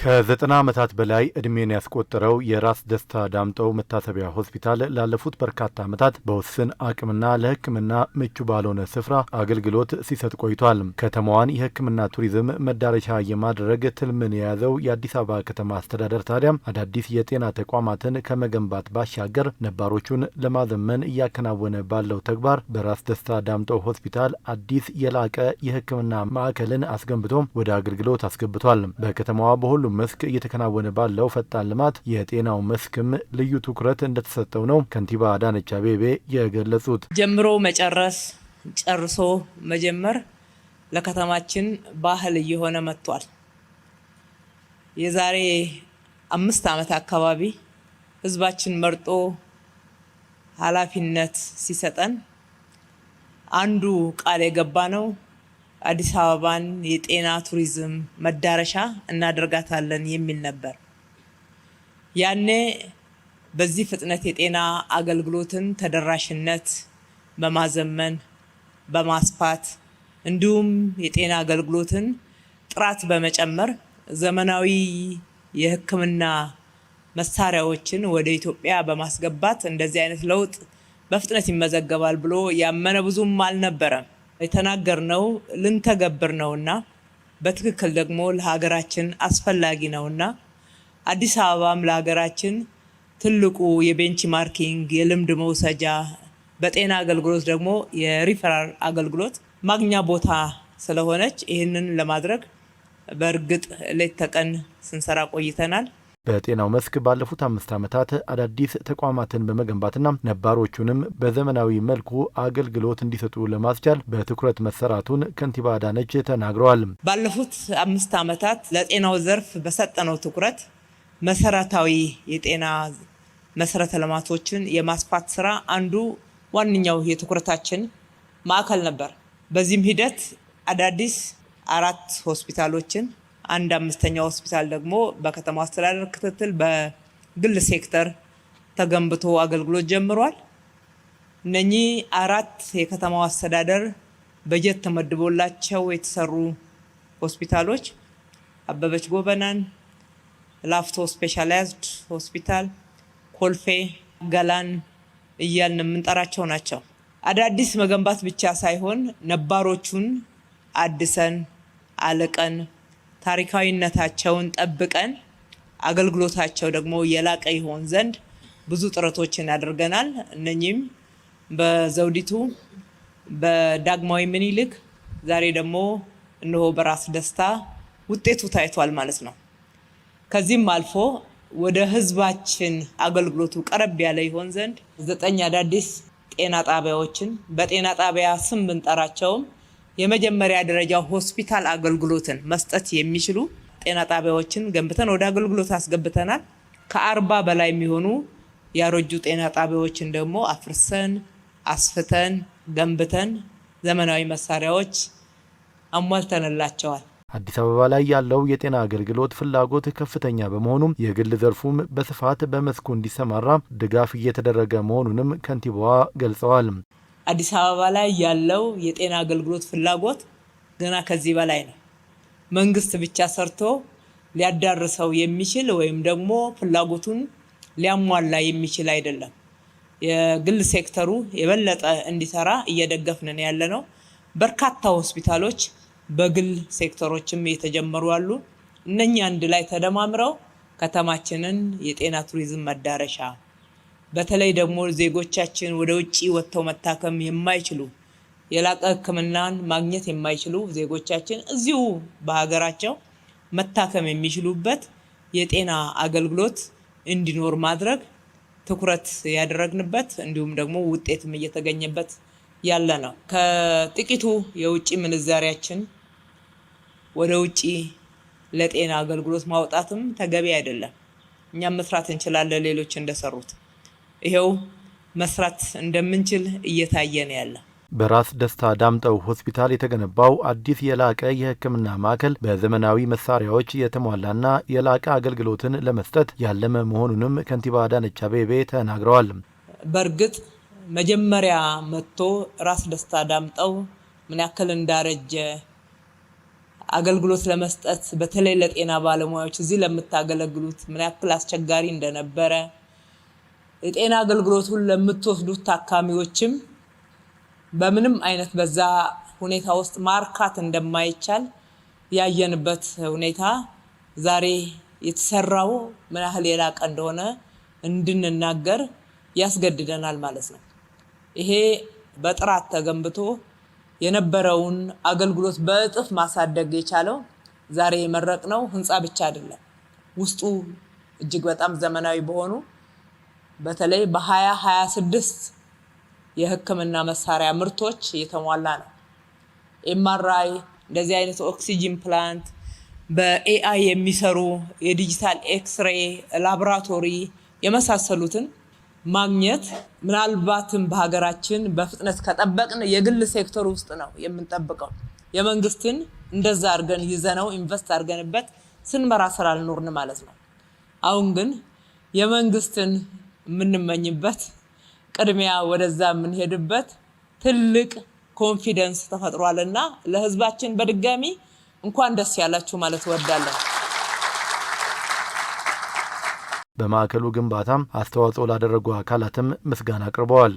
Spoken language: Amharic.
ከ90 ዓመታት በላይ እድሜን ያስቆጠረው የራስ ደስታ ዳምጠው መታሰቢያ ሆስፒታል ላለፉት በርካታ ዓመታት በውስን አቅምና ለሕክምና ምቹ ባልሆነ ስፍራ አገልግሎት ሲሰጥ ቆይቷል። ከተማዋን የሕክምና ቱሪዝም መዳረሻ የማድረግ ትልምን የያዘው የአዲስ አበባ ከተማ አስተዳደር ታዲያም አዳዲስ የጤና ተቋማትን ከመገንባት ባሻገር ነባሮቹን ለማዘመን እያከናወነ ባለው ተግባር በራስ ደስታ ዳምጠው ሆስፒታል አዲስ የላቀ የሕክምና ማዕከልን አስገንብቶ ወደ አገልግሎት አስገብቷል። በከተማዋ በሁሉ መስክ እየተከናወነ ባለው ፈጣን ልማት የጤናው መስክም ልዩ ትኩረት እንደተሰጠው ነው ከንቲባ አዳነች አቤቤ የገለጹት። ጀምሮ መጨረስ ጨርሶ መጀመር ለከተማችን ባህል እየሆነ መጥቷል። የዛሬ 5 ዓመት አካባቢ ህዝባችን መርጦ ኃላፊነት ሲሰጠን አንዱ ቃል የገባ ነው አዲስ አበባን የጤና ቱሪዝም መዳረሻ እናደርጋታለን የሚል ነበር። ያኔ በዚህ ፍጥነት የጤና አገልግሎትን ተደራሽነት በማዘመን በማስፋት እንዲሁም የጤና አገልግሎትን ጥራት በመጨመር ዘመናዊ የሕክምና መሳሪያዎችን ወደ ኢትዮጵያ በማስገባት እንደዚህ አይነት ለውጥ በፍጥነት ይመዘገባል ብሎ ያመነ ብዙም አልነበረም። የተናገርነው ልንተገብር ነውና በትክክል ደግሞ ለሀገራችን አስፈላጊ ነውና አዲስ አበባም ለሀገራችን ትልቁ የቤንችማርኪንግ የልምድ መውሰጃ በጤና አገልግሎት ደግሞ የሪፈራል አገልግሎት ማግኛ ቦታ ስለሆነች ይህንን ለማድረግ በእርግጥ ሌት ተቀን ስንሰራ ቆይተናል። በጤናው መስክ ባለፉት 5 ዓመታት አዳዲስ ተቋማትን በመገንባትና ነባሮቹንም በዘመናዊ መልኩ አገልግሎት እንዲሰጡ ለማስቻል በትኩረት መሰራቱን ከንቲባ አዳነች ተናግረዋል። ባለፉት 5 ዓመታት ለጤናው ዘርፍ በሰጠነው ትኩረት መሰረታዊ የጤና መሰረተ ልማቶችን የማስፋት ስራ አንዱ ዋነኛው የትኩረታችን ማዕከል ነበር። በዚህም ሂደት አዳዲስ 4 ሆስፒታሎችን 1/5 ሆስፒታል ደግሞ በከተማው አስተዳደር ክትትል በግል ሴክተር ተገንብቶ አገልግሎት ጀምሯል። እነኚህ 4 የከተማው አስተዳደር በጀት ተመድቦላቸው የተሰሩ ሆስፒታሎች አበበች ጎበናን፣ ላፍቶ ስፔሻላይዝድ ሆስፒታል፣ ኮልፌ፣ ገላን እያልን የምንጠራቸው ናቸው። አዳዲስ መገንባት ብቻ ሳይሆን ነባሮቹን አድሰን አለቀን ታሪካዊነታቸውን ጠብቀን አገልግሎታቸው ደግሞ የላቀ ይሆን ዘንድ ብዙ ጥረቶችን ያደርገናል። እነኚህም በዘውዲቱ በዳግማዊ ምኒልክ ዛሬ ደግሞ እነሆ በራስ ደስታ ውጤቱ ታይቷል ማለት ነው። ከዚህም አልፎ ወደ ህዝባችን አገልግሎቱ ቀረብ ያለ ይሆን ዘንድ 9 አዳዲስ ጤና ጣቢያዎችን በጤና ጣቢያ ስም ብንጠራቸውም የመጀመሪያ ደረጃ ሆስፒታል አገልግሎትን መስጠት የሚችሉ ጤና ጣቢያዎችን ገንብተን ወደ አገልግሎት አስገብተናል። ከ40 በላይ የሚሆኑ ያረጁ ጤና ጣቢያዎችን ደግሞ አፍርሰን አስፍተን ገንብተን ዘመናዊ መሳሪያዎች አሟልተንላቸዋል። አዲስ አበባ ላይ ያለው የጤና አገልግሎት ፍላጎት ከፍተኛ በመሆኑም የግል ዘርፉም በስፋት በመስኩ እንዲሰማራ ድጋፍ እየተደረገ መሆኑንም ከንቲባዋ ገልጸዋል። አዲስ አበባ ላይ ያለው የጤና አገልግሎት ፍላጎት ገና ከዚህ በላይ ነው። መንግስት ብቻ ሰርቶ ሊያዳርሰው የሚችል ወይም ደግሞ ፍላጎቱን ሊያሟላ የሚችል አይደለም። የግል ሴክተሩ የበለጠ እንዲሰራ እየደገፍን ያለነው በርካታ ሆስፒታሎች በግል ሴክተሮችም የተጀመሩ አሉ። እነኚህ አንድ ላይ ተደማምረው ከተማችንን የጤና ቱሪዝም መዳረሻ በተለይ ደግሞ ዜጎቻችን ወደ ውጪ ወጥተው መታከም የማይችሉ የላቀ ሕክምናን ማግኘት የማይችሉ ዜጎቻችን እዚሁ በሀገራቸው መታከም የሚችሉበት የጤና አገልግሎት እንዲኖር ማድረግ ትኩረት ያደረግንበት እንዲሁም ደግሞ ውጤትም እየተገኘበት ያለ ነው። ከጥቂቱ የውጪ ምንዛሪያችን ወደ ውጪ ለጤና አገልግሎት ማውጣትም ተገቢ አይደለም። እኛም መስራት እንችላለን ሌሎች እንደሰሩት። ይሄው መስራት እንደምንችል እየታየ ነው ያለ። በራስ ደስታ ዳምጠው ሆስፒታል የተገነባው አዲስ የላቀ የሕክምና ማዕከል በዘመናዊ መሳሪያዎች የተሟላና የላቀ አገልግሎትን ለመስጠት ያለመ መሆኑንም ከንቲባ አዳነች አቤቤ ተናግረዋል። በእርግጥ መጀመሪያ መጥቶ ራስ ደስታ ዳምጠው ምን ያክል እንዳረጀ አገልግሎት ለመስጠት በተለይ ለጤና ባለሙያዎች እዚህ ለምታገለግሉት ምን ያክል አስቸጋሪ እንደነበረ የጤና አገልግሎቱን ለምትወስዱት ታካሚዎችም በምንም አይነት በዛ ሁኔታ ውስጥ ማርካት እንደማይቻል ያየንበት ሁኔታ ዛሬ የተሰራው ምን ያህል የላቀ እንደሆነ እንድንናገር ያስገድደናል ማለት ነው። ይሄ በጥራት ተገንብቶ የነበረውን አገልግሎት በእጥፍ ማሳደግ የቻለው ዛሬ የመረቅነው ህንፃ ብቻ አይደለም። ውስጡ እጅግ በጣም ዘመናዊ በሆኑ በተለይ በ2026 የህክምና መሳሪያ ምርቶች የተሟላ ነው። ኤምአርአይ፣ እንደዚህ አይነት ኦክሲጅን ፕላንት፣ በኤአይ የሚሰሩ የዲጂታል ኤክስሬይ ላቦራቶሪ የመሳሰሉትን ማግኘት ምናልባትም በሀገራችን በፍጥነት ከጠበቅን የግል ሴክተር ውስጥ ነው የምንጠብቀው። የመንግስትን እንደዛ አድርገን ይዘነው ኢንቨስት አድርገንበት ስንመራ ስላልኖርን ማለት ነው። አሁን ግን የመንግስትን የምንመኝበት ቅድሚያ ወደዛ የምንሄድበት ትልቅ ኮንፊደንስ ተፈጥሯልና ለህዝባችን በድጋሚ እንኳን ደስ ያላችሁ ማለት እወዳለሁ። በማዕከሉ ግንባታም አስተዋጽኦ ላደረጉ አካላትም ምስጋና አቅርበዋል።